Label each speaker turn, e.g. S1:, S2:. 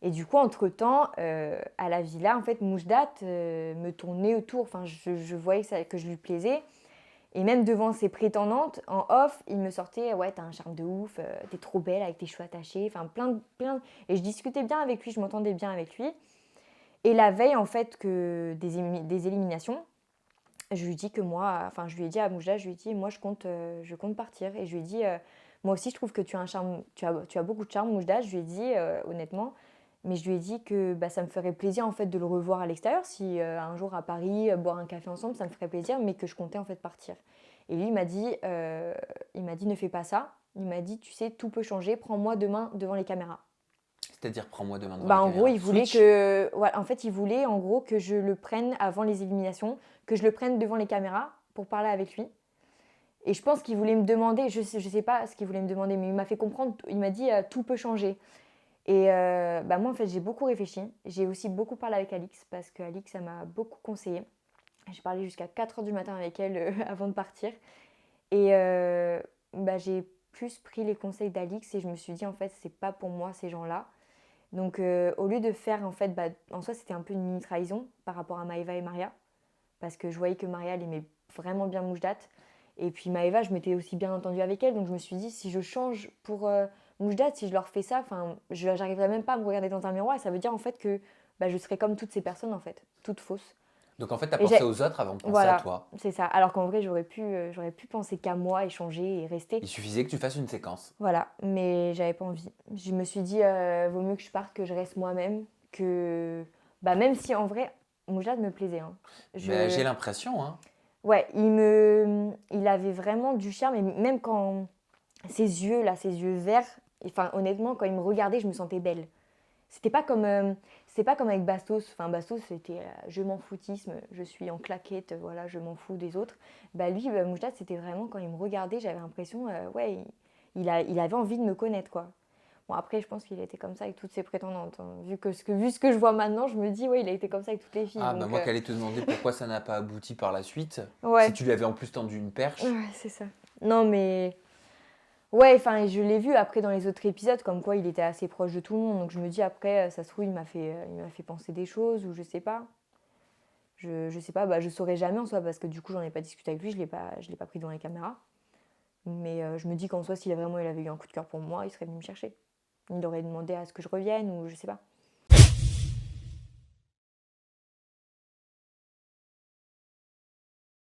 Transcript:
S1: Et du coup, entre-temps, à la villa, en fait, Moujdat me tournait autour. Enfin, je voyais que je lui plaisais. Et même devant ses prétendantes, en off, il me sortait ouais, t'as un charme de ouf, t'es trop belle avec tes cheveux attachés. Enfin, plein. Et je discutais bien avec lui, je m'entendais bien avec lui. Et la veille, en fait, des éliminations, je lui dis que moi, enfin, je lui ai dit à Moujdat, je lui ai dit, moi, je compte partir. Et je lui ai dit, moi aussi, je trouve que tu as un charme, tu as beaucoup de charme, Moujdat. Je lui ai dit, honnêtement. Mais je lui ai dit que bah, ça me ferait plaisir en fait de le revoir à l'extérieur. Si un jour à Paris, boire un café ensemble, ça me ferait plaisir, mais que je comptais en fait partir. Et lui, il m'a dit ne fais pas ça. Il m'a dit, tu sais, tout peut changer. Prends-moi demain devant les caméras.
S2: C'est-à-dire, prends-moi deux mains devant
S1: Bah
S2: la
S1: en gros,
S2: caméra.
S1: il voulait
S2: Switch.
S1: que, ouais, en fait, il voulait en gros que je le prenne avant les éliminations, que je le prenne devant les caméras pour parler avec lui. Et je pense qu'il voulait me demander, je sais pas ce qu'il voulait me demander, mais il m'a fait comprendre, il m'a dit tout peut changer. Et bah moi, en fait, j'ai beaucoup réfléchi. J'ai aussi beaucoup parlé avec Alix parce qu'Alix, ça m'a beaucoup conseillé. J'ai parlé jusqu'à 4 heures du matin avec elle avant de partir. Et bah, j'ai plus pris les conseils d'Alix et je me suis dit, en fait, c'est pas pour moi ces gens-là. Donc, au lieu de faire, en fait, bah, en soi, c'était un peu une mini-trahison par rapport à Maëva et Maria. Parce que je voyais que Maria, elle aimait vraiment bien Moujdat. Et puis Maëva, je m'étais aussi bien entendue avec elle. Donc, je me suis dit, si je change pour Moujdat, si je leur fais ça, je n'arriverai même pas à me regarder dans un miroir. Et ça veut dire, en fait, que bah, je serais comme toutes ces personnes, en fait. Toutes fausses.
S2: Donc en fait, t'as
S1: Et
S2: pensé
S1: j'ai...
S2: aux autres avant de penser à
S1: Voilà,
S2: toi.
S1: c'est ça. Alors qu'en vrai, j'aurais pu penser qu'à moi et changer et rester.
S2: Il suffisait que tu fasses une séquence.
S1: Voilà, mais j'avais pas envie. Je me suis dit, vaut mieux que je parte, que je reste moi-même, que... Bah, même si en vrai, Moujad me plaisait. Hein.
S2: Ben,
S1: Je...
S2: j'ai l'impression, hein.
S1: Ouais, il avait vraiment du charme, et même quand ses yeux, là, ses yeux verts, enfin, honnêtement, quand il me regardait, je me sentais belle. C'était pas comme, c'était pas comme avec Bastos. Enfin, Bastos, c'était je m'en foutisme, je suis en claquette, voilà, je m'en fous des autres. Bah lui, Moujad, c'était vraiment quand il me regardait, j'avais l'impression, ouais, il avait envie de me connaître, quoi. Bon, après, je pense qu'il était comme ça avec toutes ses prétendantes. Hein. Vu ce que je vois maintenant, je me dis, ouais, il a été comme ça avec toutes les filles.
S2: Ah, bah
S1: Donc,
S2: moi, qu'allais te demander pourquoi ça n'a pas abouti par la suite. Si
S1: ouais,
S2: tu lui avais en plus tendu une perche.
S1: ouais, c'est ça. Non, mais ouais, enfin, je l'ai vu après dans les autres épisodes, comme quoi il était assez proche de tout le monde. Donc, je me dis, après, ça se trouve, il m'a fait penser des choses, ou je sais pas. Je sais pas, bah, je saurais jamais en soi, parce que du coup, j'en ai pas discuté avec lui, je l'ai pas pris devant les caméras. Mais je me dis qu'en soi, s'il a vraiment il avait eu un coup de cœur pour moi, il serait venu me chercher. Il aurait demandé à ce que je revienne, ou je sais pas.